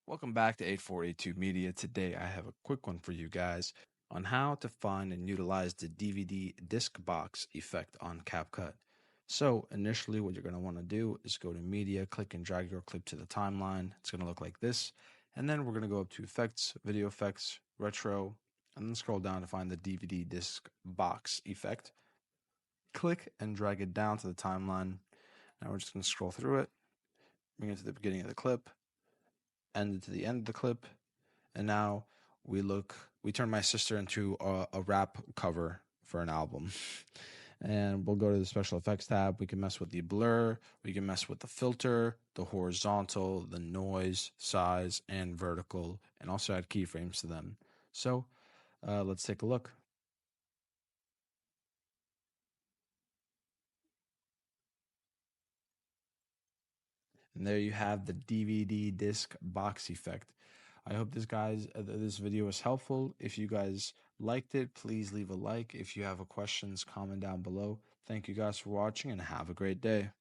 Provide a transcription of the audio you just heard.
Welcome back to 8482 Media. Today I have a quick one for you guys on how to find and utilize the DVD disc box effect on CapCut. So initially what you're going to want to do is go to Media, click and drag your clip to the timeline. It's going to look like this. And then we're going to go up to Effects, Video Effects, Retro, and then scroll down to find the DVD disc box effect. Click and drag it down to the timeline. Now we're just going to scroll through it, bring it to the beginning of the clip, end it to the end of the clip, and now we turn my sister into a rap cover for an album. And we'll go to the special effects tab. We can mess with the blur, we can mess with the filter, the horizontal, the noise, size, and vertical, and also add keyframes to them. So let's take a look. And there you have the DVD disc box effect. I hope this video was helpful. If you guys liked it, please leave a like. If you have a questions, comment down below. Thank you guys for watching and have a great day.